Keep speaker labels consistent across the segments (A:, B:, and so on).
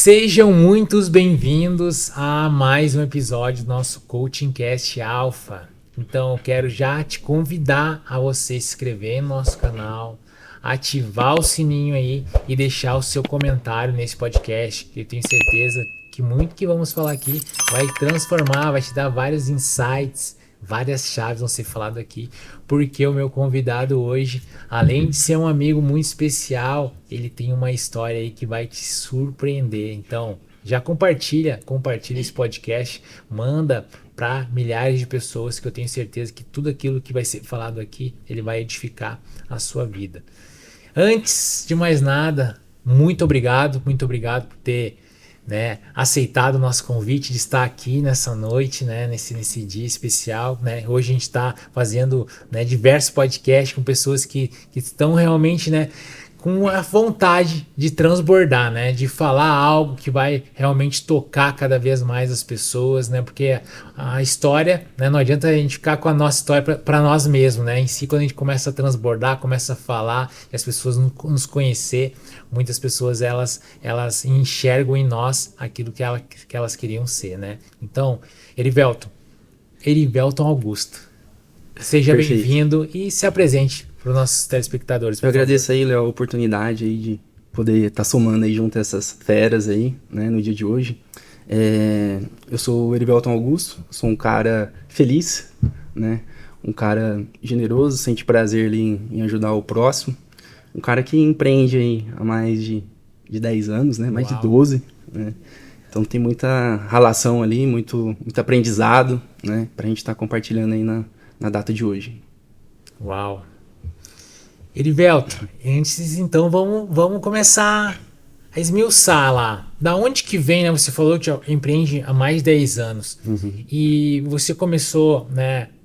A: Sejam muitos bem-vindos a mais um episódio do nosso Coaching Cast Alpha. Então, eu quero já te convidar a você se inscrever no nosso canal, ativar o sininho aí e deixar o seu comentário nesse podcast. Eu tenho certeza que muito que vamos falar aqui vai transformar, vai te dar vários insights, várias chaves vão ser faladas aqui, porque o meu convidado hoje, além de ser um amigo muito especial, ele tem uma história aí que vai te surpreender. Então, já compartilha esse podcast, manda para milhares de pessoas, que eu tenho certeza que tudo aquilo que vai ser falado aqui, ele vai edificar a sua vida. Antes de mais nada, muito obrigado por ter aceitado o nosso convite de estar aqui nessa noite, nesse dia especial. Hoje a gente está fazendo diversos podcasts com pessoas que estão realmente com a vontade de transbordar, de falar algo que vai realmente tocar cada vez mais as pessoas, porque a história, não adianta a gente ficar com a nossa história para nós mesmos, em si, quando a gente começa a transbordar, começa a falar e as pessoas nos conhecer, muitas pessoas elas enxergam em nós aquilo que elas queriam ser, Então, Erivelton Augusto, seja bem-vindo e se apresente para os nossos telespectadores.
B: Eu agradeço aí, Léo, a oportunidade aí de poder estar somando aí junto a essas feras aí, no dia de hoje. Eu sou o Erivelton Augusto, sou um cara feliz, um cara generoso, sente prazer ali em ajudar o próximo, um cara que empreende aí há mais de 10 anos, mais de 12, Então tem muita relação ali, muito aprendizado, pra gente estar compartilhando aí na data de hoje.
A: Uau! Erivelton, antes então vamos começar a esmiuçar lá. Da onde que vem, você falou que empreende há mais de 10 anos.
B: Uhum.
A: E você começou,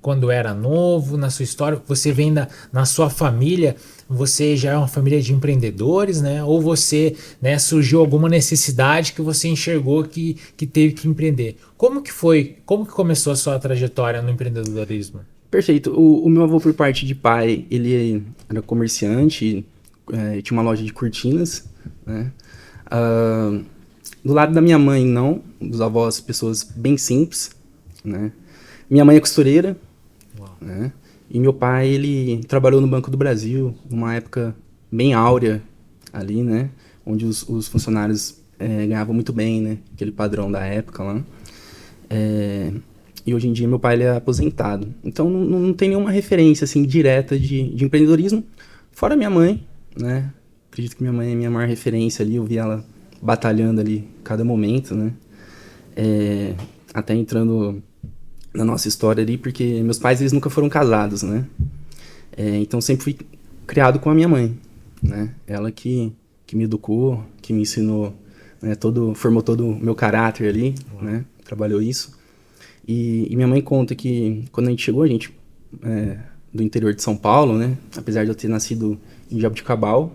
A: quando era novo, na sua história, você vem na sua família, você já é uma família de empreendedores, ou você, surgiu alguma necessidade que você enxergou que teve que empreender. Como que começou a sua trajetória no empreendedorismo?
B: Perfeito. O meu avô, por parte de pai, ele era comerciante, tinha uma loja de cortinas, do lado da minha mãe, não. Dos avós, pessoas bem simples, Minha mãe é costureira, E meu pai, ele trabalhou no Banco do Brasil, numa época bem áurea ali, Onde os funcionários ganhavam muito bem, Aquele padrão da época lá. E hoje em dia meu pai ele é aposentado. Então não tem nenhuma referência assim, direta de empreendedorismo. Fora minha mãe, Acredito que minha mãe é a minha maior referência ali. Eu vi ela batalhando ali cada momento, Até entrando na nossa história ali, porque meus pais eles nunca foram casados, Então sempre fui criado com a minha mãe, Ela que me educou, que me ensinou, formou todo o meu caráter ali, Trabalhou isso. E minha mãe conta que quando a gente chegou, do interior de São Paulo, Apesar de eu ter nascido em Jaboticabal,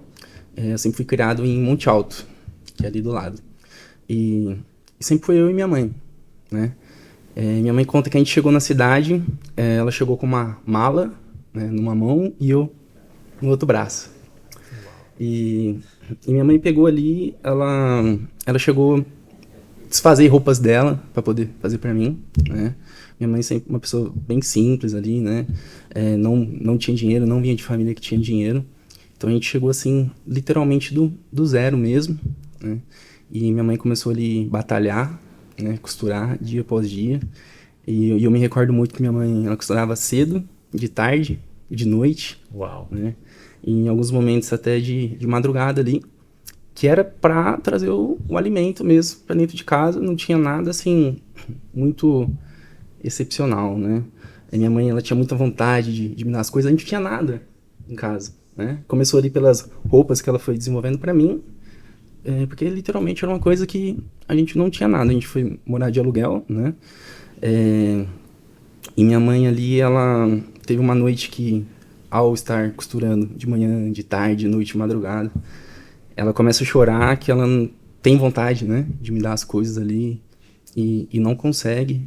B: eu sempre fui criado em Monte Alto, que é ali do lado. E sempre foi eu e minha mãe, Minha mãe conta que a gente chegou na cidade, ela chegou com uma mala, numa mão e eu no outro braço. E minha mãe pegou ali, ela chegou desfazer roupas dela para poder fazer para mim, Minha mãe sempre uma pessoa bem simples ali, Não tinha dinheiro, não vinha de família que tinha dinheiro. Então a gente chegou assim, literalmente do zero mesmo, E minha mãe começou ali a batalhar, costurar dia após dia. E eu me recordo muito que minha mãe, ela costurava cedo, de tarde, de noite.
A: Uau!
B: E em alguns momentos até de madrugada ali, que era para trazer o alimento mesmo para dentro de casa. Não tinha nada assim muito excepcional, A minha mãe, ela tinha muita vontade de me dar as coisas. A gente não tinha nada em casa, Começou ali pelas roupas que ela foi desenvolvendo para mim, porque literalmente era uma coisa que a gente não tinha nada. A gente foi morar de aluguel, E minha mãe ali, ela teve uma noite que, ao estar costurando de manhã, de tarde, de noite, de madrugada, ela começa a chorar que ela não tem vontade, de me dar as coisas ali e não consegue,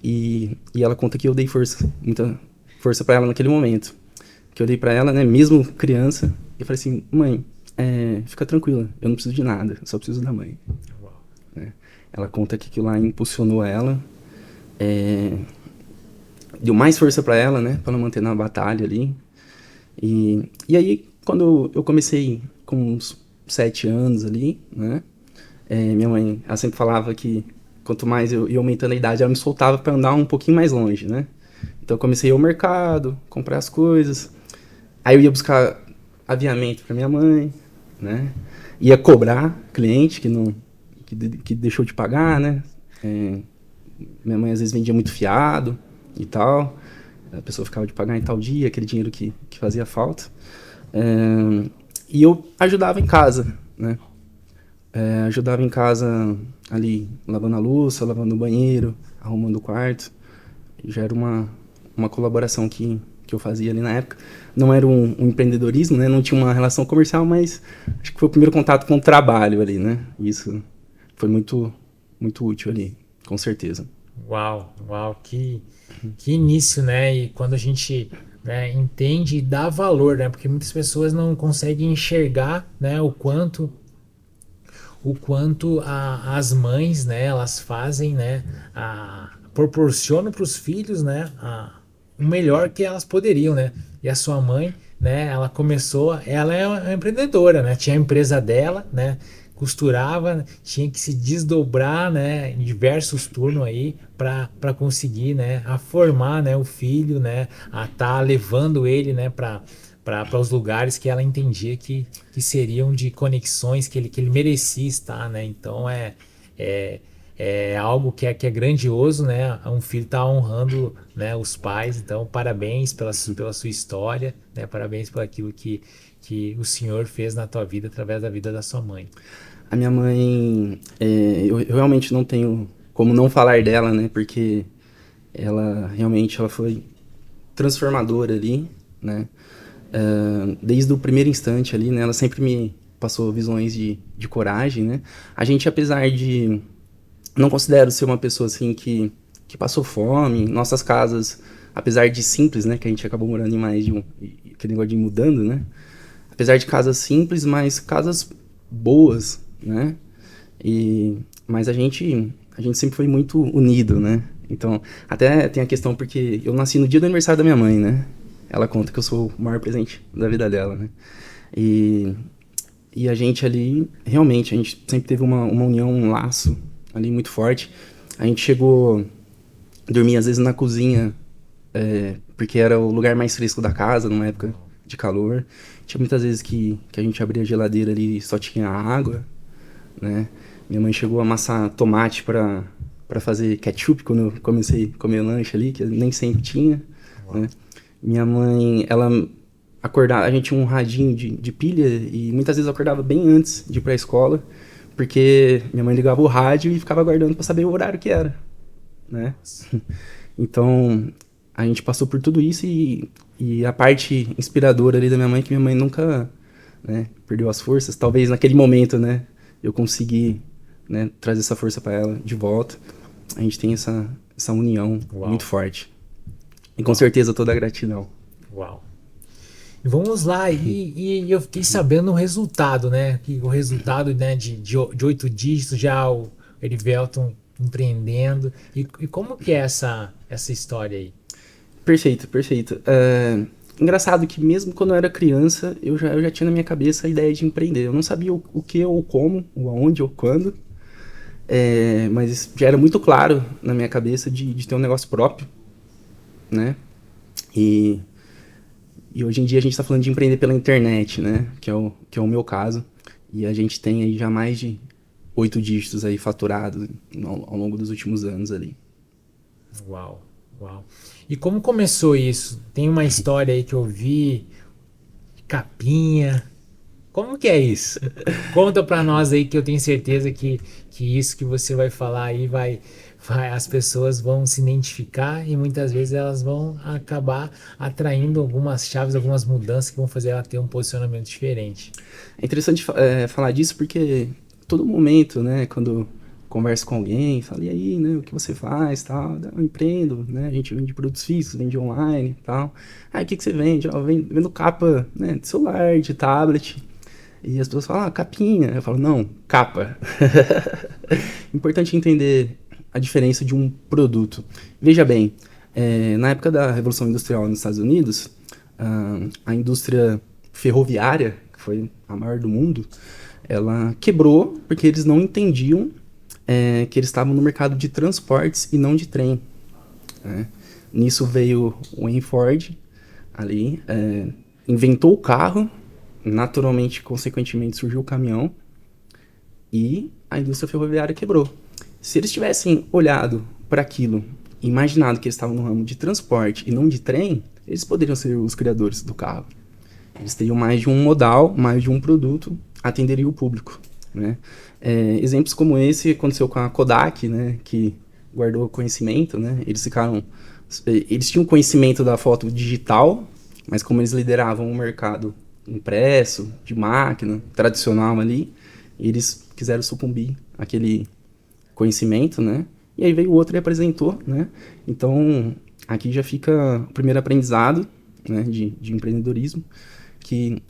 B: E ela conta que eu dei muita força para ela naquele momento. Que eu dei para ela, mesmo criança, e eu falei assim, mãe, fica tranquila, eu não preciso de nada, eu só preciso da mãe.
A: Uau.
B: Né? Ela conta que aquilo lá impulsionou ela, deu mais força pra ela, né, pra ela manter na batalha ali. E aí, quando eu comecei com uns 7 anos ali, né, minha mãe, ela sempre falava que quanto mais eu ia aumentando a idade, ela me soltava pra andar um pouquinho mais longe, né. Então eu comecei a ir ao mercado, comprar as coisas, aí eu ia buscar aviamento pra minha mãe, né, ia cobrar cliente que deixou de pagar, né. Minha mãe às vezes vendia muito fiado e tal, a pessoa ficava de pagar em tal dia, aquele dinheiro que fazia falta. E eu ajudava em casa, né? Ajudava em casa ali, lavando a louça, lavando o banheiro, arrumando o quarto. Já era uma colaboração que eu fazia ali na época. Não era um empreendedorismo, né? Não tinha uma relação comercial, mas acho que foi o primeiro contato com o trabalho ali, né? Isso foi muito, muito útil ali, com certeza.
A: Uau, uau, que início, né? E quando a gente, né, entende e dá valor, né? Porque muitas pessoas não conseguem enxergar, né, o quanto as mães, né, elas fazem, né, proporcionam para os filhos, né, o melhor que elas poderiam, né? E a sua mãe, né, ela é uma empreendedora, né? Tinha a empresa dela, né? Costurava, né, tinha que se desdobrar, né, em diversos turnos aí para conseguir, né, a formar, né, o filho, né, a estar levando ele, né, para os lugares que ela entendia que seriam de conexões que ele merecia estar, né? Então é, é algo que é grandioso, né? Um filho tá honrando, né, os pais. Então parabéns pela sua história, né? Parabéns por aquilo que o Senhor fez na tua vida através da vida da sua mãe.
B: A minha mãe, eu realmente não tenho como não falar dela, né? Porque ela realmente ela foi transformadora ali, né? Desde o primeiro instante ali, né? Ela sempre me passou visões de coragem, né? A gente, apesar de... Não considero ser uma pessoa, assim, que passou fome. Nossas casas, apesar de simples, né? Que a gente acabou morando em mais de aquele negócio de ir mudando, né? Apesar de casas simples, mas casas boas, né? Mas a gente sempre foi muito unido, né? Então, até tem a questão porque eu nasci no dia do aniversário da minha mãe, né? Ela conta que eu sou o maior presente da vida dela, né? E, e a gente ali, realmente, a gente sempre teve uma união, um laço ali muito forte. A gente chegou a dormir às vezes na cozinha, porque era o lugar mais fresco da casa, numa época de calor. Tinha muitas vezes que a gente abria a geladeira ali e só tinha água, né? Minha mãe chegou a amassar tomate para fazer ketchup quando eu comecei a comer lanche ali, que nem sempre tinha, né? Minha mãe, ela acordava, a gente tinha um radinho de pilha e muitas vezes eu acordava bem antes de ir pra escola, porque minha mãe ligava o rádio e ficava aguardando para saber o horário que era, né? Então, a gente passou por tudo isso e a parte inspiradora ali da minha mãe, que minha mãe nunca, né, perdeu as forças. Talvez naquele momento, né, eu consegui, né, trazer essa força para ela de volta. A gente tem essa união muito forte. E com certeza toda a gratidão.
A: Uau. E vamos lá, e eu fiquei sabendo o resultado, né? Que o resultado, né, de 8 dígitos, já o Erivelton empreendendo. E como que é essa história aí?
B: Perfeito, perfeito. Engraçado que mesmo quando eu era criança, eu já tinha na minha cabeça a ideia de empreender. Eu não sabia o que ou como, ou aonde ou quando, mas já era muito claro na minha cabeça de ter um negócio próprio, né? E hoje em dia a gente está falando de empreender pela internet, né? Que é o meu caso. E a gente tem aí já mais de 8 dígitos aí faturados ao longo dos últimos anos ali.
A: Uau, uau. E como começou isso? Tem uma história aí que eu vi, capinha. Como que é isso? Conta pra nós aí, que eu tenho certeza que isso que você vai falar aí as pessoas vão se identificar e muitas vezes elas vão acabar atraindo algumas chaves, algumas mudanças que vão fazer ela ter um posicionamento diferente.
B: É interessante falar disso porque todo momento, né, quando converso com alguém, falo, e aí, né, o que você faz, tal, eu empreendo, né, a gente vende produtos físicos, vende online, tal. Ah, o que você vende? Eu vendo capa, né, de celular, de tablet. E as pessoas falam, capinha. Eu falo, não, capa. Importante entender a diferença de um produto. Veja bem, na época da Revolução Industrial nos Estados Unidos, a indústria ferroviária, que foi a maior do mundo, ela quebrou porque eles não entendiam que eles estavam no mercado de transportes e não de trem. Né? Nisso veio o Henry Ford, ali, inventou o carro, naturalmente, consequentemente, surgiu o caminhão e a indústria ferroviária quebrou. Se eles tivessem olhado para aquilo, imaginado que eles estavam no ramo de transporte e não de trem, eles poderiam ser os criadores do carro. Eles teriam mais de um modal, mais de um produto, atenderiam o público. Né? Exemplos como esse aconteceu com a Kodak, né, que guardou conhecimento. Né? Eles tinham conhecimento da foto digital, mas como eles lideravam o mercado impresso, de máquina, tradicional ali, eles quiseram sucumbir àquele conhecimento, né? E aí veio o outro e apresentou, né? Então, aqui já fica o primeiro aprendizado, né, de empreendedorismo, que,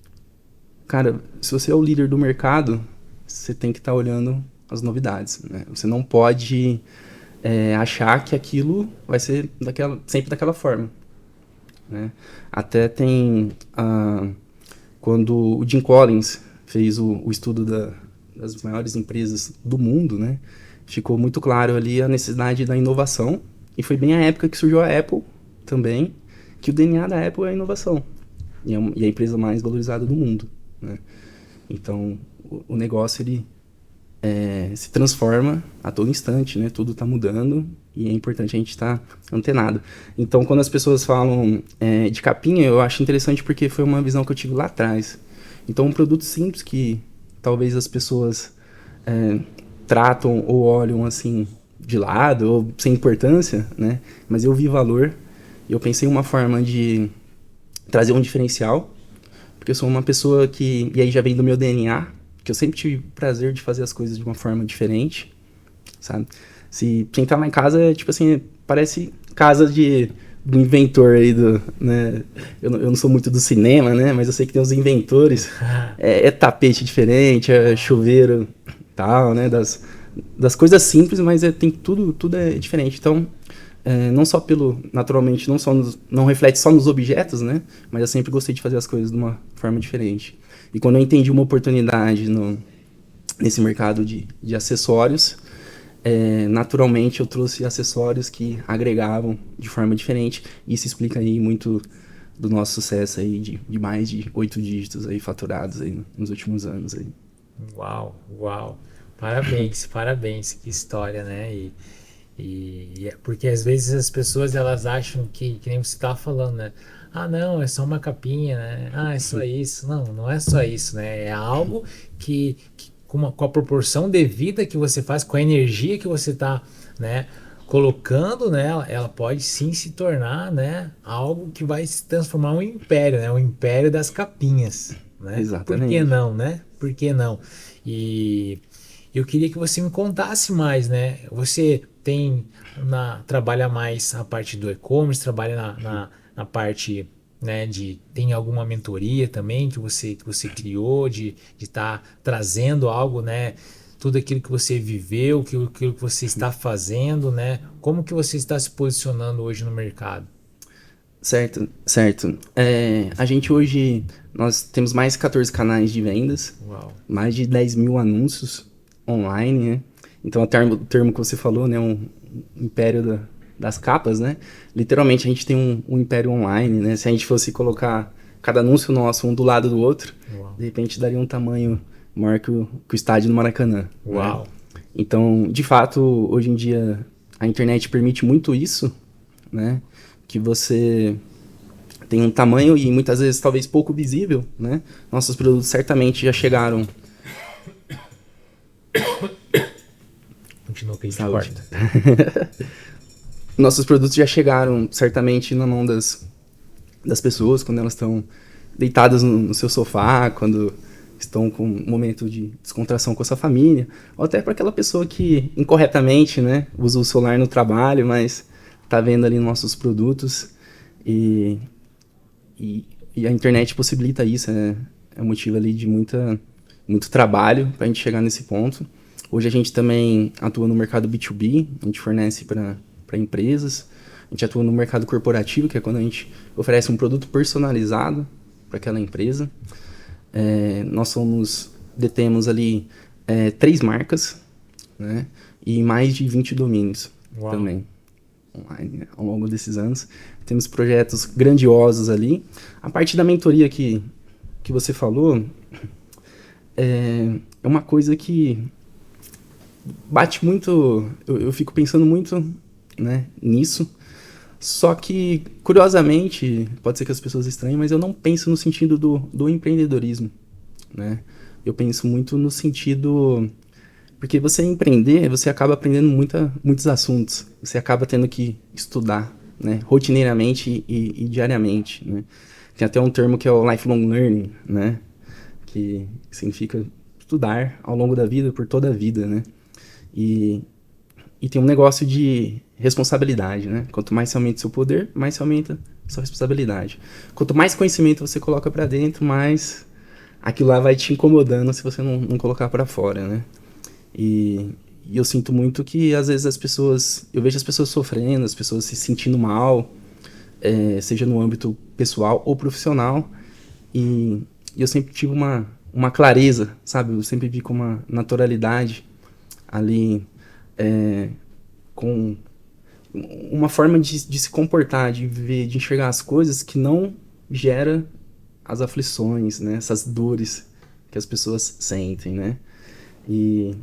B: cara, se você é o líder do mercado, você tem que estar olhando as novidades, né? Você não pode achar que aquilo vai ser sempre daquela forma, né? Até tem... quando o Jim Collins fez o estudo das maiores empresas do mundo, né, ficou muito claro ali a necessidade da inovação, e foi bem a época que surgiu a Apple também, que o DNA da Apple é a inovação, e é a empresa mais valorizada do mundo. Né? Então, o negócio ele se transforma a todo instante, né? Tudo está mudando e é importante a gente estar antenado. Então, quando as pessoas falam de capinha, eu acho interessante porque foi uma visão que eu tive lá atrás. Então, um produto simples que talvez as pessoas tratam ou olham assim de lado ou sem importância, né? Mas eu vi valor e eu pensei em uma forma de trazer um diferencial, porque eu sou uma pessoa que, e aí já vem do meu DNA, que eu sempre tive o prazer de fazer as coisas de uma forma diferente, sabe? Se entrar lá em casa, tipo assim, parece casa do inventor aí, né? Eu não sou muito do cinema, né? Mas eu sei que tem os inventores. É tapete diferente, é chuveiro tal, né? Das coisas simples, mas tem tudo é diferente. Então, não só naturalmente, não reflete só nos objetos, né? Mas eu sempre gostei de fazer as coisas de uma forma diferente. E quando eu entendi uma oportunidade nesse mercado de acessórios, naturalmente eu trouxe acessórios que agregavam de forma diferente. E isso explica aí muito do nosso sucesso aí de mais de 8 dígitos aí faturados aí nos últimos anos aí.
A: Uau. Parabéns, que história, né? Porque às vezes as pessoas elas acham que nem você estava falando, né? Ah, não, é só uma capinha, né? Ah, é só isso. Não é só isso, né? É algo que com a proporção devida que você faz, com a energia que você está, né, colocando nela, ela pode sim se tornar, né, algo que vai se transformar em um império, né? Um império das capinhas, né?
B: Exatamente.
A: Por que não, né? Por que não? E eu queria que você me contasse mais, né? Você trabalha mais a parte do e-commerce, trabalha na parte, né, tem alguma mentoria também que você criou de estar trazendo algo, né? Tudo aquilo que você viveu, aquilo que você está fazendo, né? Como que você está se posicionando hoje no mercado?
B: Certo. A gente hoje, nós temos mais de 14 canais de vendas,
A: Uau.
B: mais de 10 mil anúncios online, né? Então, o termo que você falou, né? Um império das capas, né? Literalmente, a gente tem um império online, né? Se a gente fosse colocar cada anúncio nosso um do lado do outro,
A: Uau.
B: de repente daria um tamanho maior que o estádio do Maracanã.
A: Uau.
B: Né? Então, de fato, hoje em dia, a internet permite muito isso, né? Que você tem um tamanho e muitas vezes talvez pouco visível, né? Nossos produtos certamente já chegaram...
A: Continua que a gente
B: Saúde.
A: corta.
B: Nossos produtos já chegaram certamente na mão das pessoas quando elas estão deitadas no seu sofá, quando estão com um momento de descontração com a sua família, ou até para aquela pessoa que incorretamente, né, usa o celular no trabalho, mas está vendo ali nossos produtos e a internet possibilita isso, é um motivo ali de muita muito trabalho para a gente chegar nesse ponto. Hoje a gente também atua no mercado B2B, a gente fornece para empresas. A gente atua no mercado corporativo, que é quando a gente oferece um produto personalizado para aquela empresa. Nós detemos ali 3 marcas, né? E mais de 20 domínios. Uau. Também, online, né? Ao longo desses anos. Temos projetos grandiosos ali. A parte da mentoria que você falou é uma coisa que bate muito... Eu fico pensando muito, né, nisso. Só que, curiosamente, pode ser que as pessoas estranhem, mas eu não penso no sentido do empreendedorismo, né? Eu penso muito no sentido... Porque você empreender, você acaba aprendendo muitos assuntos. Você acaba tendo que estudar, né? Rotineiramente e diariamente, né? Tem até um termo que é o lifelong learning, né? Que significa estudar ao longo da vida, por toda a vida, né? E tem um negócio de responsabilidade, né? Quanto mais você aumenta seu poder, mais você aumenta sua responsabilidade. Quanto mais conhecimento você coloca para dentro, mais aquilo lá vai te incomodando se você não colocar para fora, né? E eu sinto muito que, às vezes, eu vejo as pessoas sofrendo, as pessoas se sentindo mal, seja no âmbito pessoal ou profissional, e eu sempre tive uma clareza, sabe? Eu sempre vi com uma naturalidade ali, com uma forma de se comportar, de viver, de enxergar as coisas que não gera as aflições, né? Essas dores que as pessoas sentem, né? E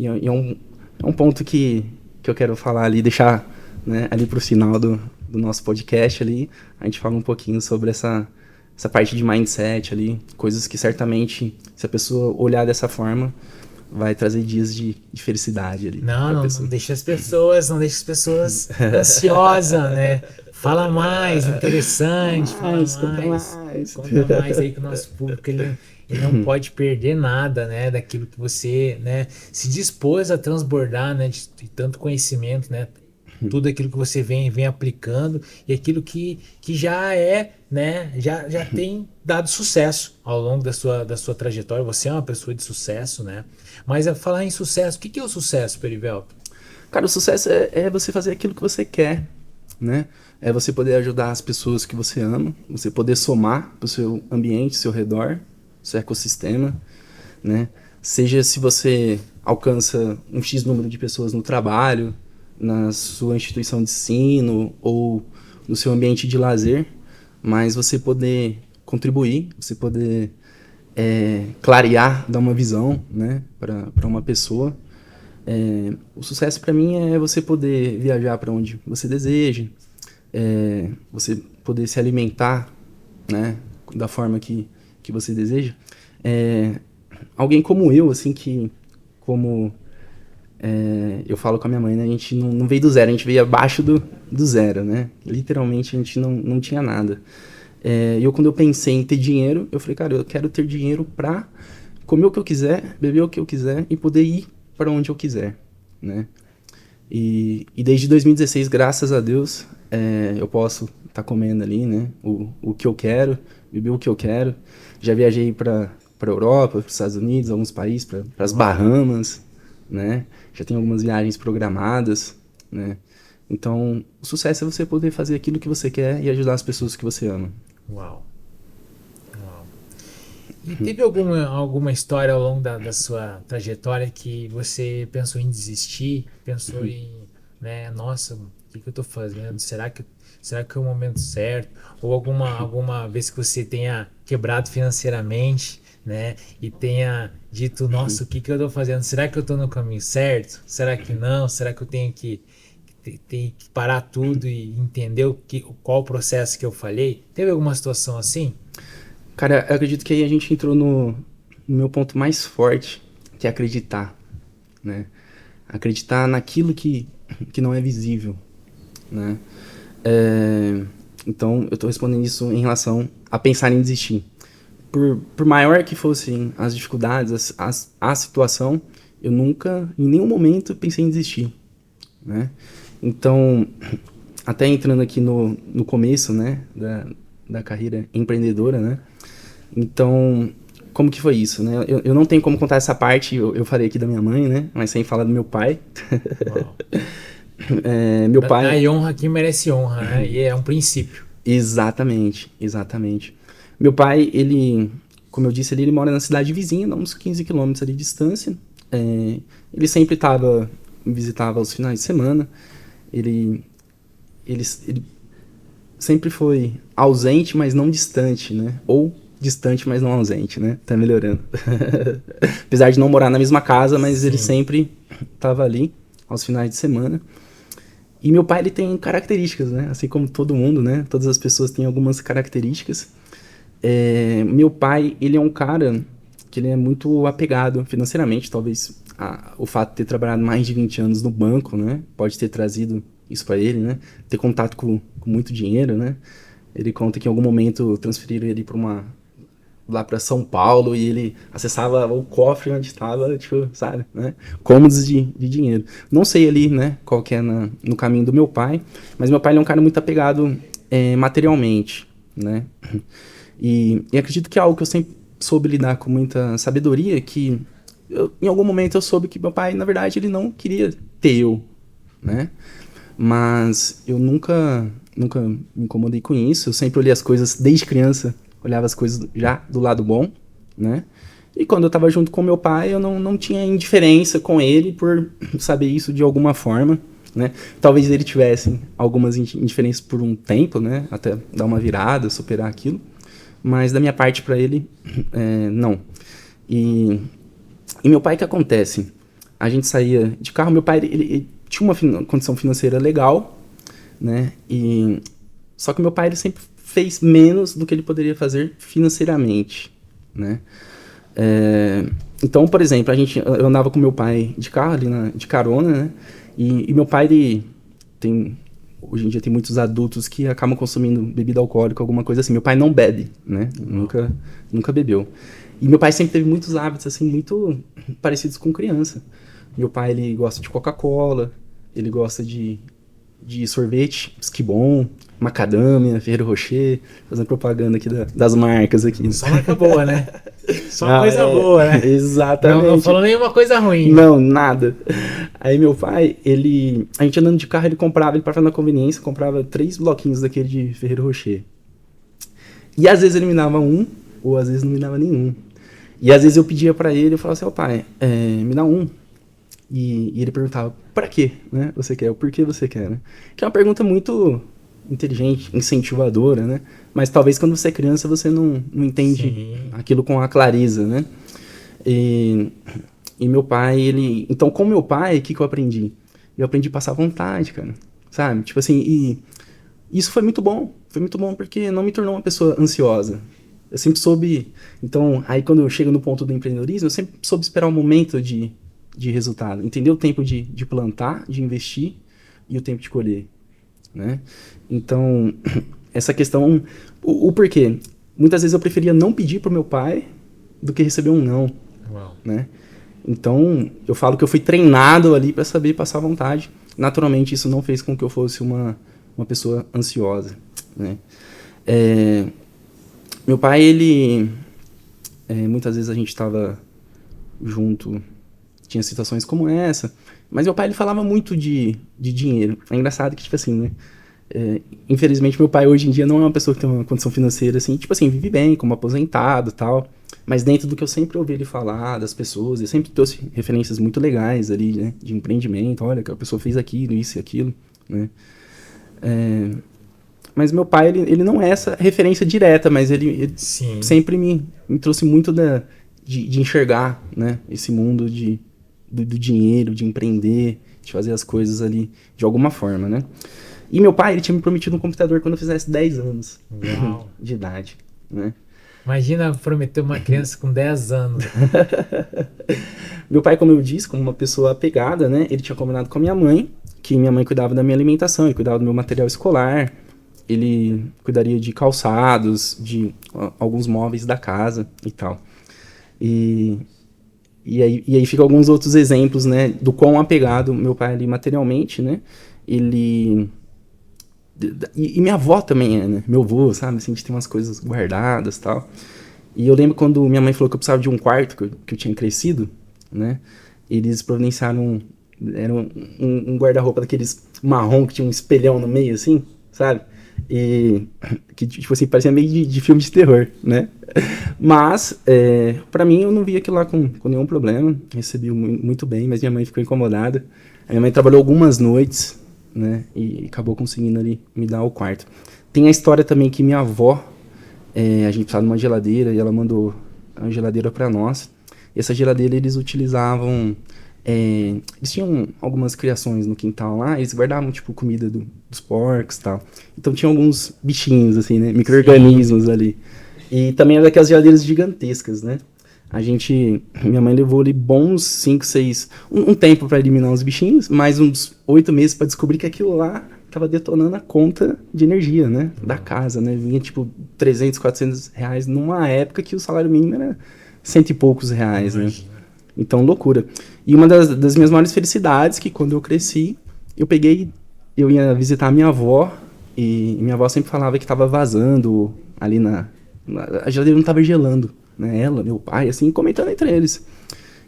B: é um ponto que eu quero falar ali, deixar, né, ali pro final do nosso podcast ali, a gente fala um pouquinho sobre essa parte de mindset ali, coisas que certamente, se a pessoa olhar dessa forma, vai trazer dias de felicidade ali.
A: Não deixa as pessoas ansiosas, né? Fala mais, interessante, conta mais aí com o nosso público, ele não pode perder nada, né, daquilo que você, né, se dispôs a transbordar, né, de tanto conhecimento, né, tudo aquilo que você vem aplicando e aquilo que já né, já tem dado sucesso ao longo da sua trajetória. Você é uma pessoa de sucesso, né? Mas a falar em sucesso, o que é o sucesso, Perivelto?
B: Cara, o sucesso é você fazer aquilo que você quer, né? É você poder ajudar as pessoas que você ama, você poder somar para o seu ambiente, seu redor, seu ecossistema, né? Seja se você alcança um X número de pessoas no trabalho, na sua instituição de ensino ou no seu ambiente de lazer, mas você poder contribuir, você poder clarear, dar uma visão, né, para uma pessoa. O sucesso para mim é você poder viajar para onde você deseja, você poder se alimentar, né, da forma que você deseja. Alguém como eu, assim, eu falo com a minha mãe, né, a gente não veio do zero, a gente veio abaixo do zero, né? Literalmente a gente não tinha nada. E quando eu pensei em ter dinheiro, eu falei, cara, eu quero ter dinheiro pra comer o que eu quiser, beber o que eu quiser e poder ir para onde eu quiser, né? E desde 2016, graças a Deus, eu posso estar comendo ali, né, o que eu quero, beber o que eu quero. Já viajei para Europa, para os Estados Unidos, alguns países, para as Bahamas, né? Já tenho algumas viagens programadas, né? Então, o sucesso é você poder fazer aquilo que você quer e ajudar as pessoas que você ama.
A: Uau. E teve alguma história ao longo da sua trajetória que você pensou em desistir, pensou em, né, nossa, o que eu tô fazendo? Será que é o momento certo? Ou alguma vez que você tenha quebrado financeiramente, né, e tenha dito, nossa, o que eu tô fazendo? Será que eu tô no caminho certo? Será que não? Será que eu tenho que parar tudo e entender qual o processo que eu falhei? Teve alguma situação assim?
B: Cara, eu acredito que aí a gente entrou no meu ponto mais forte, que é acreditar, né? Acreditar naquilo que não é visível, né? Então, eu tô respondendo isso em relação a pensar em desistir. Por maior que fossem as dificuldades, a situação, eu nunca, em nenhum momento, pensei em desistir, né? Então, até entrando aqui no começo, né, da carreira empreendedora, né? Então, como que foi isso, né? Eu não tenho como contar essa parte, eu falei aqui da minha mãe, né? Mas sem falar do meu pai. Meu pai...
A: A honra aqui merece honra, né? E é um princípio.
B: Exatamente, exatamente. Meu pai, ele, como eu disse, ele mora na cidade vizinha, a uns 15 quilômetros ali de distância. Ele sempre me visitava aos finais de semana. Ele sempre foi ausente, mas não distante, né? Ou distante, mas não ausente, né? Tá melhorando. Apesar de não morar na mesma casa, mas ele sempre estava ali aos finais de semana. E meu pai, ele tem características, né? Assim como todo mundo, né? Todas as pessoas têm algumas características. Meu pai, ele é um cara que ele é muito apegado financeiramente. Talvez o fato de ter trabalhado mais de 20 anos no banco, né? Pode ter trazido isso para ele, né? Ter contato com muito dinheiro, né? Ele conta que em algum momento transferiram ele lá para São Paulo e ele acessava o cofre onde estava, tipo, sabe, né? Cômodos de dinheiro. Não sei ali, né, qual que é no caminho do meu pai, mas meu pai ele é um cara muito apegado materialmente, né? E acredito que é algo que eu sempre soube lidar com muita sabedoria, que em algum momento eu soube que meu pai, na verdade, ele não queria ter eu, né? Mas eu nunca me incomodei com isso. Eu sempre olhei as coisas desde criança, olhava as coisas já do lado bom, né? E quando eu tava junto com meu pai, eu não tinha indiferença com ele por saber isso de alguma forma, né? Talvez ele tivesse algumas indiferenças por um tempo, né? Até dar uma virada, superar aquilo. Mas da minha parte para ele, não. E meu pai, o que acontece? A gente saía de carro, meu pai, ele tinha uma condição financeira legal, né? Só que meu pai, ele sempre fez menos do que ele poderia fazer financeiramente, né? Então, por exemplo, eu andava com meu pai de carro ali de carona, né? E meu pai, ele hoje em dia tem muitos adultos que acabam consumindo bebida alcoólica, alguma coisa assim. Meu pai não bebe, né? Nunca bebeu. E meu pai sempre teve muitos hábitos, assim, muito parecidos com criança. Meu pai, ele gosta de Coca-Cola, ele gosta de sorvete, Esquibom, Macadâmia, Ferrero Rocher, fazendo propaganda aqui das marcas aqui.
A: Só marca boa, né? Só coisa boa, né?
B: Exatamente.
A: Não falou nenhuma coisa ruim.
B: Não, nada. Aí meu pai, a gente andando de carro, ele parava na conveniência, comprava 3 bloquinhos daquele de Ferrero Rocher. E às vezes ele me dava um, ou às vezes não me dava nenhum. E às vezes eu pedia pra ele, eu falava assim, pai, me dá um. E ele perguntava, pra quê, né? Você quer? Por que você quer, né? Que é uma pergunta muito inteligente, incentivadora, né? Mas talvez quando você é criança você não entende aquilo com a clareza, né? E meu pai, então com meu pai, o que eu aprendi? Eu aprendi a passar vontade, cara, sabe? Tipo assim, e isso foi muito bom porque não me tornou uma pessoa ansiosa. Eu sempre soube, então, aí quando eu chego no ponto do empreendedorismo, eu sempre soube esperar o momento de resultado, entender o tempo de plantar, de investir e o tempo de colher, né? Então, essa questão, o porquê? Muitas vezes eu preferia não pedir pro meu pai do que receber um não, né? Então, eu falo que eu fui treinado ali para saber passar vontade. Naturalmente, isso não fez com que eu fosse uma pessoa ansiosa, né? Meu pai, ele... muitas vezes a gente estava junto, tinha situações como essa, mas meu pai, ele falava muito de dinheiro. É engraçado que, tipo assim, né? Infelizmente, meu pai hoje em dia não é uma pessoa que tem uma condição financeira, assim, tipo assim, vive bem, como aposentado e tal, mas dentro do que eu sempre ouvi ele falar, das pessoas, ele sempre trouxe referências muito legais ali, né? De empreendimento, olha, que a pessoa fez aquilo, isso e aquilo, né? Mas meu pai, ele não é essa referência direta, mas ele sempre me trouxe muito de enxergar, né? Esse mundo do dinheiro, de empreender, de fazer as coisas ali de alguma forma, né? E meu pai, ele tinha me prometido um computador quando eu fizesse 10 anos de idade, né?
A: Imagina prometer uma criança com 10 anos.
B: Meu pai, como eu disse, como uma pessoa apegada, né? Ele tinha combinado com a minha mãe, que minha mãe cuidava da minha alimentação, ele cuidava do meu material escolar, ele cuidaria de calçados, de alguns móveis da casa e tal. E aí fica alguns outros exemplos, né? Do quão apegado meu pai ali materialmente, né? Ele... E minha avó também é, né? Meu avô, sabe? Assim, a gente tem umas coisas guardadas e tal. E eu lembro quando minha mãe falou que eu precisava de um quarto, que eu tinha crescido, né? Eles providenciaram, era um guarda-roupa daqueles marrom que tinha um espelhão no meio, assim, sabe? E que, tipo assim, parecia meio de filme de terror, né? Mas, pra mim, eu não via aquilo lá com nenhum problema. Recebi muito bem, mas minha mãe ficou incomodada. A minha mãe trabalhou algumas noites, né? E acabou conseguindo ali me dar o quarto. Tem a história também que minha avó, a gente precisava de uma geladeira e ela mandou a geladeira pra nós. E essa geladeira eles utilizavam... eles tinham algumas criações no quintal lá, eles guardavam, tipo, comida dos porcos e tal. Então tinha alguns bichinhos, assim, né? Micro-organismos ali. E também era daquelas geladeiras gigantescas, né? Minha mãe levou ali bons 5, 6, um tempo pra eliminar os bichinhos, mais uns 8 meses pra descobrir que aquilo lá tava detonando a conta de energia, né? Da casa, né? Vinha, tipo, 300, 400 reais numa época que o salário mínimo era cento e poucos reais, né? Então, loucura. E uma das minhas maiores felicidades, que quando eu cresci, eu ia visitar a minha avó, e minha avó sempre falava que tava vazando ali a geladeira não tava gelando, né? Ela, meu pai, assim, comentando entre eles.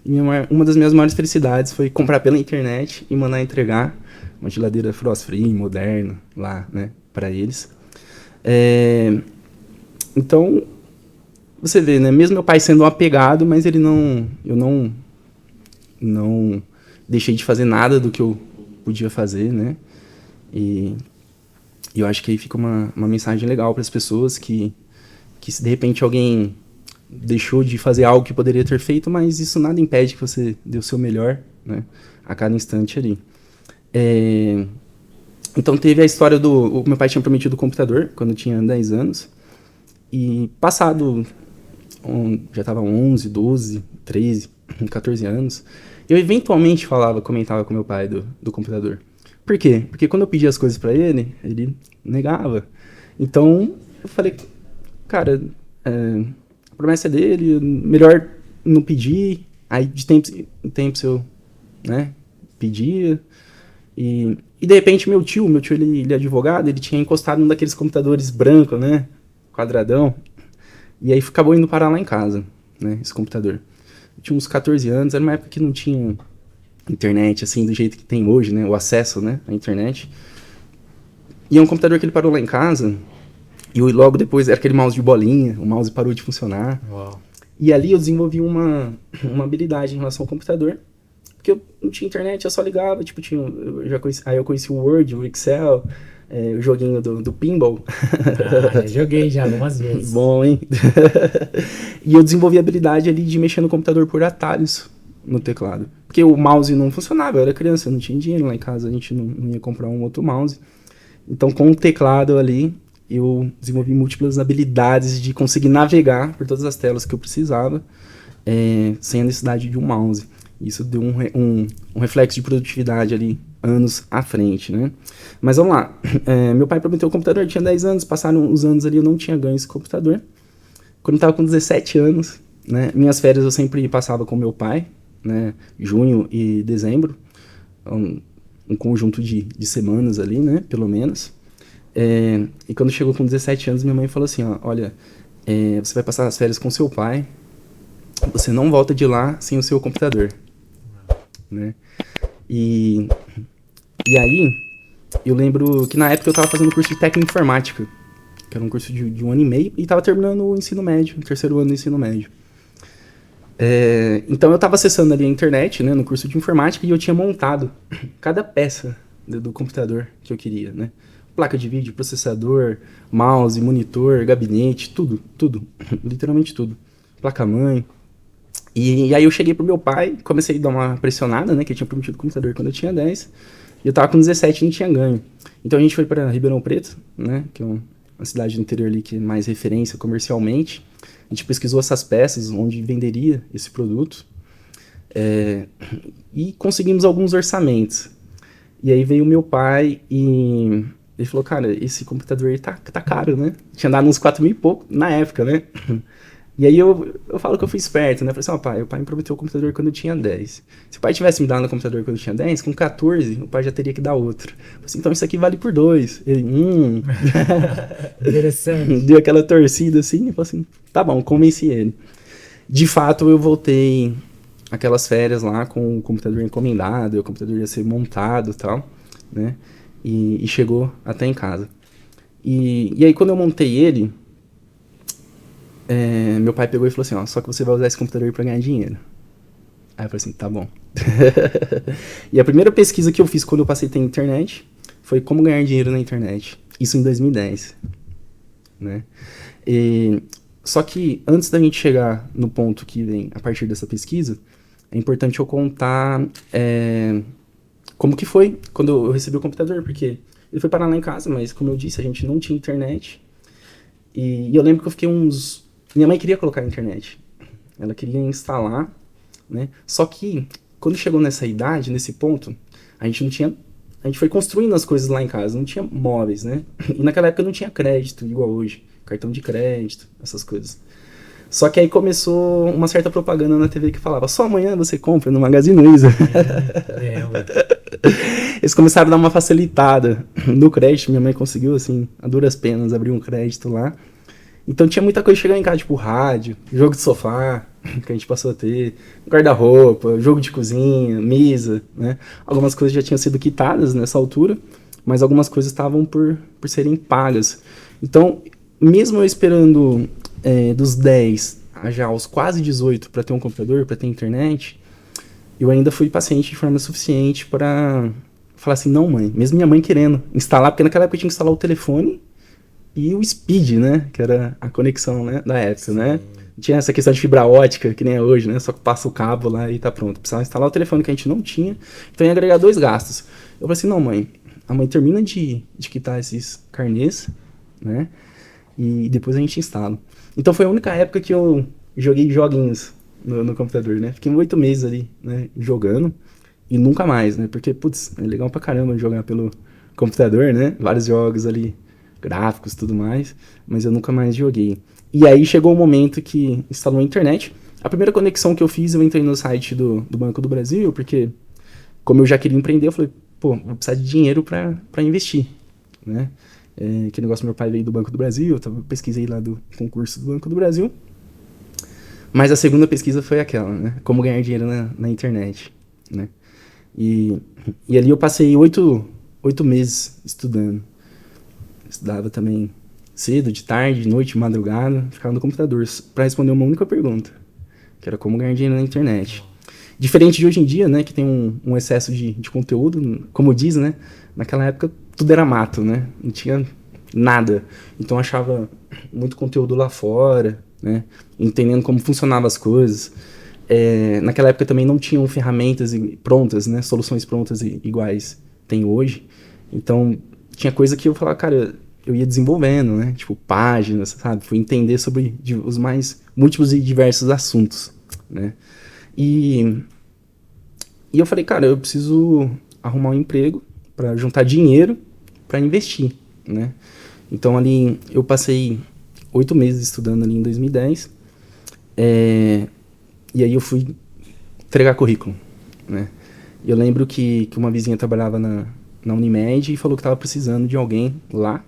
B: E uma das minhas maiores felicidades foi comprar pela internet e mandar entregar uma geladeira frost free, moderna, lá, né, pra eles. Então, você vê, né, mesmo meu pai sendo um apegado, mas eu não deixei de fazer nada do que eu podia fazer, né, e eu acho que aí fica uma mensagem legal para as pessoas que se de repente alguém deixou de fazer algo que poderia ter feito, mas isso nada impede que você dê o seu melhor, né, a cada instante ali. Então teve a história o meu pai tinha prometido o computador quando eu tinha 10 anos, e passado, já estava 11, 12, 13, 14 anos, eu eventualmente comentava com meu pai do computador. Por quê? Porque quando eu pedia as coisas para ele negava. Então eu falei, cara, a promessa é dele, melhor não pedir. Aí de tempos em tempos eu, né, pedia. E de repente meu tio ele é advogado, ele tinha encostado num daqueles computadores brancos, né, quadradão. E aí acabou indo parar lá em casa, né, esse computador. Eu tinha uns 14 anos, era uma época que não tinha internet, assim, do jeito que tem hoje, né, o acesso, né, à internet. E é um computador que ele parou lá em casa, e logo depois era aquele mouse de bolinha, o mouse parou de funcionar.
A: Uau.
B: E ali eu desenvolvi uma habilidade em relação ao computador, porque eu não tinha internet, eu só ligava, tipo, aí eu conheci o Word, o Excel, o joguinho do Pinball.
A: Já joguei já algumas vezes.
B: Bom, hein? E eu desenvolvi a habilidade ali de mexer no computador por atalhos no teclado. Porque o mouse não funcionava, eu era criança, eu não tinha dinheiro lá em casa, a gente não ia comprar um outro mouse. Então, com o teclado ali, eu desenvolvi múltiplas habilidades de conseguir navegar por todas as telas que eu precisava, sem a necessidade de um mouse. Isso deu um reflexo de produtividade ali, anos à frente, né? Mas vamos lá. Meu pai prometeu o computador, eu tinha 10 anos, passaram os anos ali, eu não tinha ganho esse computador. Quando eu estava com 17 anos, né, minhas férias eu sempre passava com meu pai, né, junho e dezembro, um conjunto de semanas ali, né, pelo menos. E quando chegou com 17 anos, minha mãe falou assim, ó, olha, você vai passar as férias com seu pai, você não volta de lá sem o seu computador, né? E aí, eu lembro que na época eu estava fazendo curso de técnica informática, que era um curso de 1 ano e meio, e estava terminando o ensino médio, o terceiro ano do ensino médio. Então eu estava acessando ali a internet, né, no curso de informática, e eu tinha montado cada peça do computador que eu queria, né? Placa de vídeo, processador, mouse, monitor, gabinete, tudo, literalmente tudo. Placa-mãe. E aí eu cheguei pro meu pai, comecei a dar uma pressionada, né, que eu tinha prometido o computador quando eu tinha 10, e eu tava com 17 e não tinha ganho. Então a gente foi para Ribeirão Preto, né, que é uma cidade do interior ali que é mais referência comercialmente. A gente pesquisou essas peças, onde venderia esse produto, e conseguimos alguns orçamentos. E aí veio o meu pai e ele falou, cara, esse computador aí tá caro, né? Tinha dado uns 4 mil e pouco na época, né? E aí eu falo que eu fui esperto, né? Eu falei assim, ó, pai, o pai me prometeu o computador quando eu tinha 10. Se o pai tivesse me dado o computador quando eu tinha 10, com 14, o pai já teria que dar outro. Eu falei assim, então isso aqui vale por 2. Ele,
A: Interessante.
B: deu aquela torcida assim, e falou assim, tá bom, convenci ele. De fato, eu voltei aquelas férias lá com o computador encomendado, o computador ia ser montado e tal, né? E chegou até em casa. E aí, quando eu montei ele, meu pai pegou e falou assim, ó, só que você vai usar esse computador aí pra ganhar dinheiro. Aí eu falei assim, tá bom. E a primeira pesquisa que eu fiz quando eu passei a ter internet foi como ganhar dinheiro na internet. Isso em 2010, né? Só que antes da gente chegar no ponto que vem a partir dessa pesquisa, é importante eu contar como que foi quando eu recebi o computador, porque ele foi parar lá em casa, mas como eu disse, a gente não tinha internet. E eu lembro que eu fiquei Minha mãe queria colocar a internet. Ela queria instalar, né? Só que quando chegou nessa idade, nesse ponto, a gente foi construindo as coisas lá em casa, não tinha móveis, né? E naquela época não tinha crédito, igual hoje. Cartão de crédito, essas coisas. Só que aí começou uma certa propaganda na TV que falava, só amanhã você compra no Magazine Luiza.
A: Lembro.
B: Eles começaram a dar uma facilitada no crédito, minha mãe conseguiu, assim, a duras penas, abrir um crédito lá. Então tinha muita coisa chegando em casa, tipo rádio, jogo de sofá, que a gente passou a ter, guarda-roupa, jogo de cozinha, mesa, né? Algumas coisas já tinham sido quitadas nessa altura, mas algumas coisas estavam por serem pagas. Então, mesmo eu esperando dos 10 a já aos quase 18 para ter um computador, para ter internet, eu ainda fui paciente de forma suficiente para falar assim, não mãe, mesmo minha mãe querendo instalar, porque naquela época eu tinha que instalar o telefone e o Speed, né, que era a conexão, né, da época, né. Tinha essa questão de fibra ótica, que nem é hoje, né, só que passa o cabo lá e tá pronto. Precisava instalar o telefone que a gente não tinha, então ia agregar 2 gastos. Eu falei assim, não mãe, a mãe termina de quitar esses carnês, né, e depois a gente instala. Então foi a única época que eu joguei joguinhos no computador, né, fiquei 8 meses ali, né, jogando, e nunca mais, né, porque, putz, é legal pra caramba jogar pelo computador, né, vários jogos ali, gráficos e tudo mais, mas eu nunca mais joguei. E aí chegou o momento que instalou a internet. A primeira conexão que eu fiz, eu entrei no site do Banco do Brasil, porque como eu já queria empreender, eu falei, pô, vou precisar de dinheiro para investir, né? Que negócio, meu pai veio do Banco do Brasil, eu pesquisei lá do concurso do Banco do Brasil. Mas a segunda pesquisa foi aquela, né? Como ganhar dinheiro na internet, né? E ali eu passei 8 meses estudando. Estudava também cedo, de tarde, de noite, de madrugada, ficava no computador para responder uma única pergunta, que era como ganhar dinheiro na internet. Diferente de hoje em dia, né, que tem um excesso de conteúdo, como diz, né, naquela época tudo era mato, né, não tinha nada. Então eu achava muito conteúdo lá fora, né, entendendo como funcionavam as coisas. Naquela época também não tinham ferramentas prontas, né, soluções prontas iguais tem hoje. Então tinha coisa que eu falava, cara, eu ia desenvolvendo, né? Tipo, páginas, sabe? Fui entender sobre os mais múltiplos e diversos assuntos, né? E eu falei, cara, eu preciso arrumar um emprego para juntar dinheiro para investir, né? Então ali eu passei 8 meses estudando ali em 2010. E aí eu fui entregar currículo, né? Eu lembro que uma vizinha trabalhava na Unimed e falou que estava precisando de alguém lá.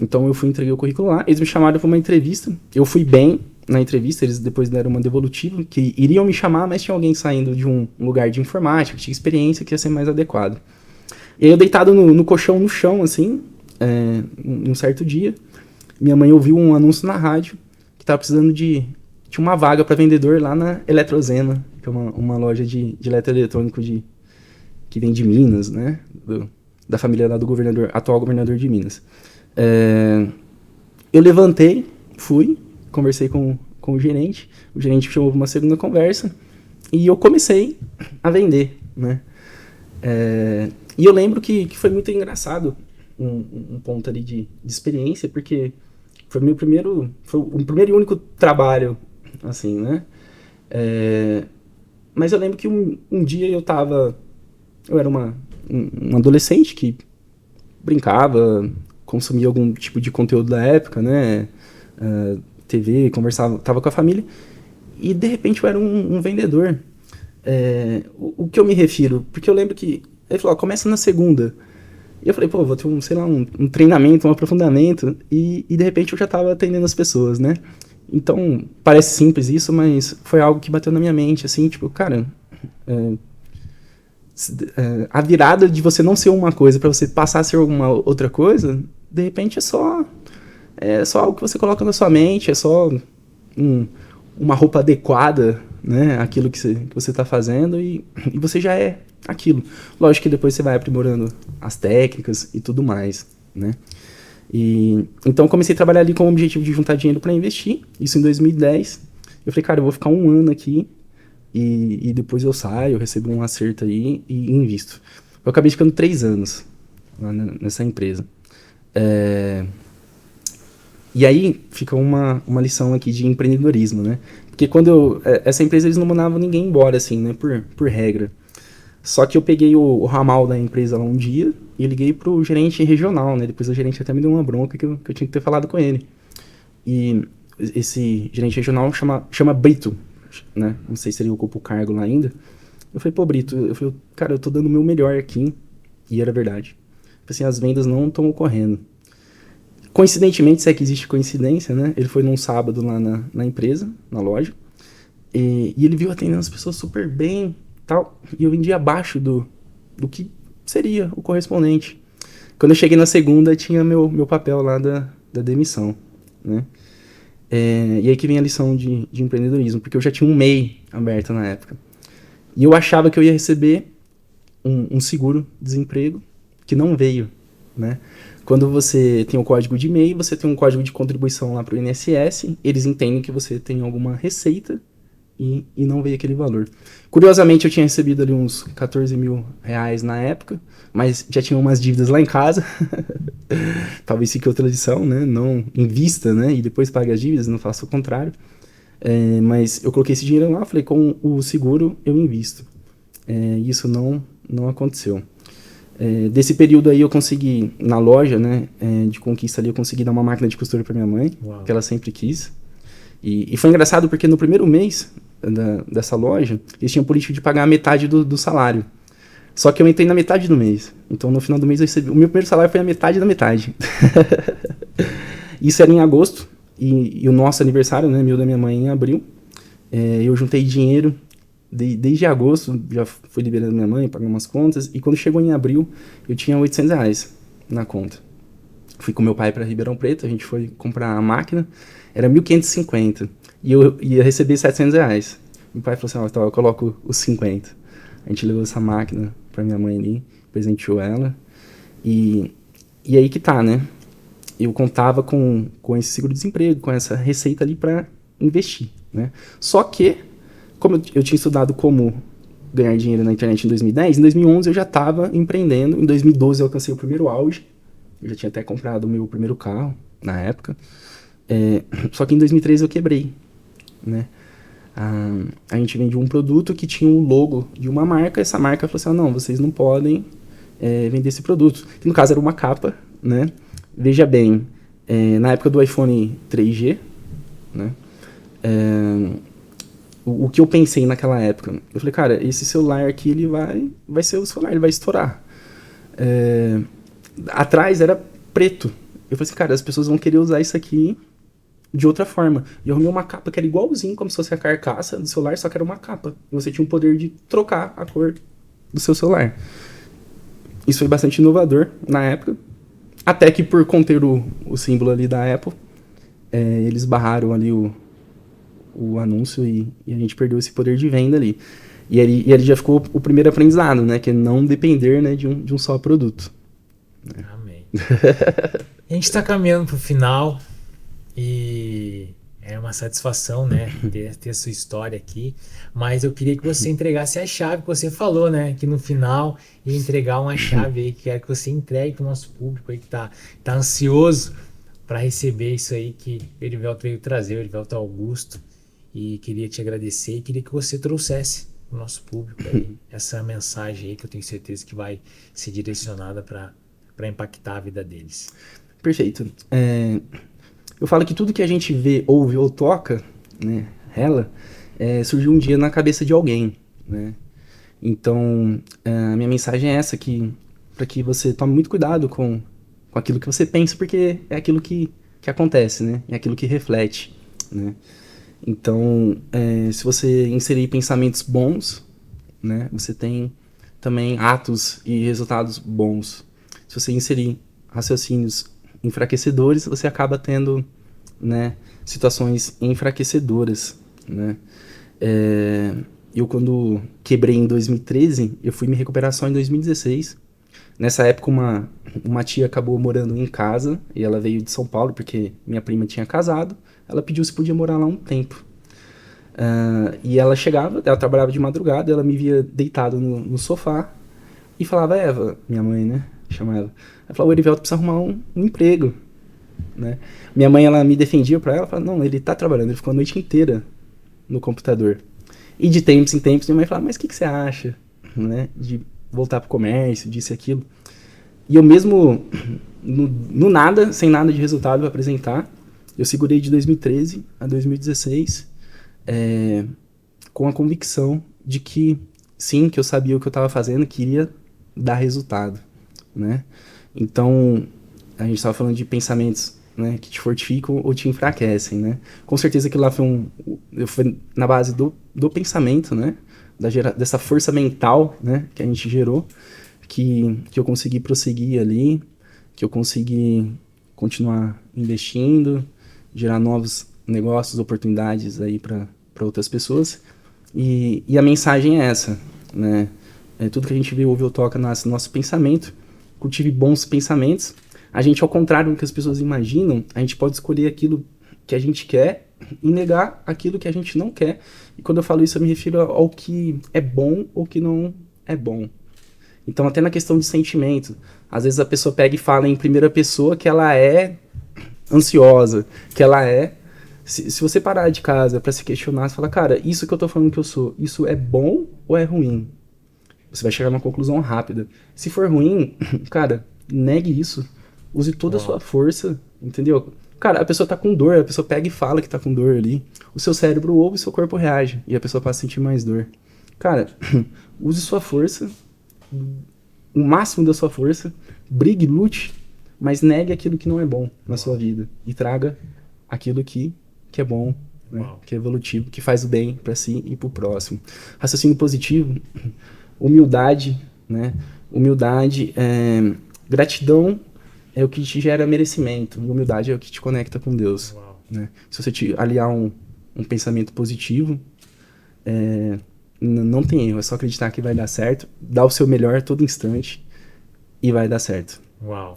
B: Então eu fui entreguei o currículo lá. Eles me chamaram para uma entrevista. Eu fui bem na entrevista. Eles depois deram uma devolutiva que iriam me chamar, mas tinha alguém saindo de um lugar de informática, que tinha experiência, que ia ser mais adequado. E aí eu deitado no colchão, no chão, assim, um certo dia, minha mãe ouviu um anúncio na rádio que estava precisando de uma vaga para vendedor lá na Eletrozena, que é uma loja de eletroeletrônico que vem de Minas, né? Da família lá do atual governador de Minas. Eu levantei, fui, conversei com o gerente me chamou para uma segunda conversa e eu comecei a vender, né? E eu lembro que foi muito engraçado um ponto ali de experiência, porque foi o primeiro e único trabalho, assim, né? Mas eu lembro que um dia eu era um adolescente que brincava, consumia algum tipo de conteúdo da época, né? TV, conversava, tava com a família, e de repente eu era um vendedor. O que eu me refiro? Porque eu lembro que ele falou, começa na segunda. E eu falei, pô, vou ter um treinamento, um aprofundamento, e de repente eu já tava atendendo as pessoas, né? Então, parece simples isso, mas foi algo que bateu na minha mente, assim, tipo, cara, a virada de você não ser uma coisa para você passar a ser alguma outra coisa, de repente é só algo que você coloca na sua mente, é só uma roupa adequada, né, aquilo que você está fazendo e você já é aquilo. Lógico que depois você vai aprimorando as técnicas e tudo mais, né. Então eu comecei a trabalhar ali com o objetivo de juntar dinheiro para investir, isso em 2010. Eu falei, cara, eu vou ficar um ano aqui e depois eu saio, eu recebo um acerto aí e invisto. Eu acabei ficando 3 anos lá nessa empresa. E aí fica uma lição aqui de empreendedorismo, né? Porque essa empresa, eles não mandavam ninguém embora, assim, né? Por regra. Só que eu peguei o ramal da empresa lá um dia e liguei pro gerente regional, né? Depois o gerente até me deu uma bronca que eu tinha que ter falado com ele. E esse gerente regional chama Brito, né? Não sei se ele ocupa o cargo lá ainda. Eu falei, pô, Brito, cara, eu tô dando o meu melhor aqui. E era verdade. Assim, as vendas não estão ocorrendo. Coincidentemente, se é que existe coincidência, né? Ele foi num sábado lá na empresa, na loja, e ele viu atendendo as pessoas super bem, tal, e eu vendi abaixo do que seria o correspondente. Quando eu cheguei na segunda, tinha meu papel lá da demissão, né? E aí que vem a lição de empreendedorismo, porque eu já tinha um MEI aberto na época. E eu achava que eu ia receber um seguro-desemprego que não veio, né? Quando você tem o código de MEI, você tem um código de contribuição lá para o INSS, eles entendem que você tem alguma receita e não veio aquele valor. Curiosamente, eu tinha recebido ali uns 14 mil reais na época, mas já tinha umas dívidas lá em casa. Talvez fique outra lição, né? Não invista, né? E depois pague as dívidas, não faça o contrário. Mas eu coloquei esse dinheiro lá, falei, com o seguro eu invisto. Isso não aconteceu. Desse período aí eu consegui, na loja, né, de conquista ali, eu consegui dar uma máquina de costura para minha mãe, Uau. Que ela sempre quis. E foi engraçado porque no primeiro mês dessa loja, eles tinham política de pagar a metade do salário. Só que eu entrei na metade do mês. Então no final do mês eu recebi, o meu primeiro salário foi a metade da metade. Isso era em agosto, e o nosso aniversário, né, meu da minha mãe, em abril. Eu juntei dinheiro. Desde agosto, já fui liberando minha mãe, pagando umas contas, e quando chegou em abril, eu tinha 800 reais na conta. Fui com meu pai para Ribeirão Preto, a gente foi comprar a máquina, era 1.550, e eu ia receber 700 reais. Meu pai falou assim, então eu coloco os 50. A gente levou essa máquina para minha mãe ali, presenteou ela, e aí que tá, né? Eu contava com esse seguro-desemprego, com essa receita ali para investir, né? Só que como eu tinha estudado como ganhar dinheiro na internet em 2010, em 2011 eu já estava empreendendo, em 2012 eu alcancei o primeiro auge, eu já tinha até comprado o meu primeiro carro na época, só que em 2013 eu quebrei, né? A gente vendia um produto que tinha o logo de uma marca, essa marca falou assim, não, vocês não podem vender esse produto, que no caso era uma capa, né? Veja bem, na época do iPhone 3G, né? O que eu pensei naquela época, eu falei, cara, esse celular aqui, ele vai ser o celular, ele vai estourar. Atrás era preto. Eu falei assim, cara, as pessoas vão querer usar isso aqui de outra forma. E eu arrumei uma capa que era igualzinho, como se fosse a carcaça do celular, só que era uma capa. E você tinha o poder de trocar a cor do seu celular. Isso foi bastante inovador na época. Até que por conter o símbolo ali da Apple, eles barraram ali o anúncio e a gente perdeu esse poder de venda ali. E ali já ficou o primeiro aprendizado, né? Que é não depender, né, de um só produto.
A: Amém. A gente está caminhando para o final e é uma satisfação, né, ter a sua história aqui, mas eu queria que você entregasse a chave que você falou, né, que no final ia entregar uma chave aí, que quero que você entregue para o nosso público aí que tá ansioso para receber isso aí que o Erivelto veio trazer, o Erivelto Augusto. E queria te agradecer e queria que você trouxesse para o nosso público aí essa mensagem aí que eu tenho certeza que vai ser direcionada para impactar a vida deles.
B: Perfeito. Eu falo que tudo que a gente vê, ouve ou toca, né, surgiu um dia na cabeça de alguém, né? Então, a minha mensagem é essa, para que você tome muito cuidado com aquilo que você pensa, porque é aquilo que acontece, né? É aquilo que reflete, né? Então, se você inserir pensamentos bons, né, você tem também atos e resultados bons. Se você inserir raciocínios enfraquecedores, você acaba tendo, né, situações enfraquecedoras, né? Eu, quando quebrei em 2013, eu fui me recuperar só em 2016. Nessa época, uma tia acabou morando em casa, e ela veio de São Paulo, porque minha prima tinha casado. Ela pediu se podia morar lá um tempo. E ela chegava, ela trabalhava de madrugada, ela me via deitado no sofá, e falava: Eva, minha mãe, né, chama ela. Ela falava: o Erivelto precisa arrumar um emprego, né? Minha mãe, ela me defendia pra ela, falava: não, ele tá trabalhando, ele ficou a noite inteira no computador. E de tempos em tempos, minha mãe falava: mas o que você acha, né, de voltar pro comércio, disso e aquilo. E eu mesmo, no nada, sem nada de resultado para apresentar, eu segurei de 2013 a 2016, com a convicção de que, sim, que eu sabia o que eu estava fazendo, que iria dar resultado, né? Então, a gente estava falando de pensamentos, né, que te fortificam ou te enfraquecem, né? Com certeza que lá foi na base do pensamento, né? Dessa força mental, né, que a gente gerou, que eu consegui prosseguir ali, que eu consegui continuar investindo, gerar novos negócios, oportunidades aí para outras pessoas. E a mensagem é essa, né? Tudo que a gente vê, ouve ou toca nasce no nosso pensamento. Cultive bons pensamentos. A gente, ao contrário do que as pessoas imaginam, a gente pode escolher aquilo que a gente quer e negar aquilo que a gente não quer. E quando eu falo isso, eu me refiro ao que é bom ou que não é bom. Então, até na questão de sentimento, às vezes a pessoa pega e fala em primeira pessoa que ela é ansiosa, que ela é... Se você parar de casa para se questionar, você fala: cara, isso que eu tô falando que eu sou, isso é bom ou é ruim? Você vai chegar numa conclusão rápida. Se for ruim, cara, negue isso. Use toda a sua força, entendeu? Cara, a pessoa tá com dor, a pessoa pega e fala que tá com dor ali. O seu cérebro ouve e seu corpo reage. E a pessoa passa a sentir mais dor. Cara, use sua força, o máximo da sua força, brigue, lute, mas negue aquilo que não é bom na sua vida. E traga aquilo que é bom, né? Que é evolutivo, que faz o bem pra si e pro próximo. Raciocínio positivo, humildade, né? Humildade, gratidão é o que te gera merecimento. Humildade é o que te conecta com Deus, né? Se você te aliar um pensamento positivo, não tem erro, é só acreditar que vai dar certo, dar o seu melhor a todo instante e vai dar certo.
A: Uau.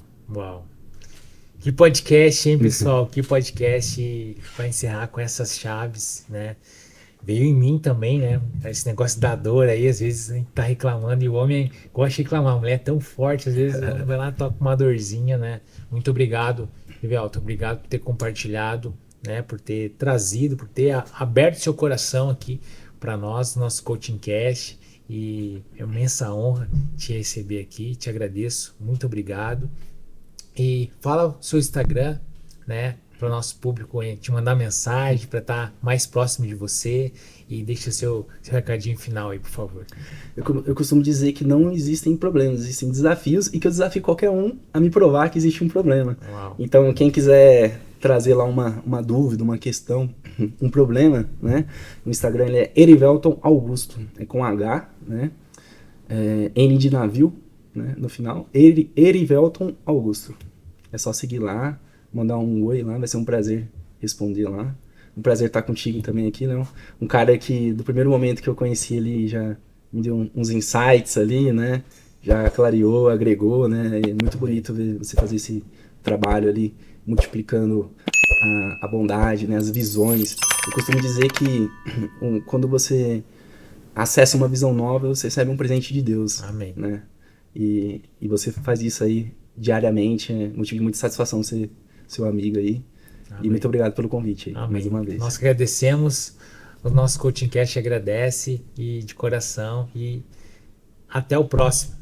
A: Que podcast, hein, pessoal? Que podcast para encerrar com essas chaves, né? Veio em mim também, né? Esse negócio da dor aí, às vezes a gente tá reclamando e o homem gosta de reclamar. A mulher é tão forte, às vezes vai lá e toca uma dorzinha, né? Muito obrigado, Erivelto. Obrigado por ter compartilhado, né? Por ter trazido, por ter aberto seu coração aqui para nós, nosso Coaching Cast. E é uma imensa honra te receber aqui. Te agradeço. Muito obrigado. E fala o seu Instagram, né? Para o nosso público te mandar mensagem, para estar mais próximo de você, e deixa seu recadinho final aí, por favor.
B: Eu costumo dizer que não existem problemas, existem desafios, e que eu desafio qualquer um a me provar que existe um problema.
A: Uau.
B: Então, quem quiser trazer lá uma dúvida, uma questão, um problema, né? No Instagram ele é Erivelton Augusto, é com H, né? N de navio, né? No final, Erivelton Augusto. É só seguir lá, mandar um oi lá, vai ser um prazer responder lá. Um prazer estar contigo também aqui, né? Um cara que, do primeiro momento que eu conheci ele, já me deu uns insights ali, né? Já clareou, agregou, né? É muito bonito ver você fazer esse trabalho ali, multiplicando a bondade, né? As visões. Eu costumo dizer que quando você acessa uma visão nova, você recebe um presente de Deus.
A: Amém.
B: Né? E você faz isso aí diariamente, é motivo de muita satisfação ser seu amigo aí. Amém. E muito obrigado pelo convite aí, mais uma vez.
A: Nós agradecemos, o nosso Coaching Cast agradece, e de coração, e até o próximo.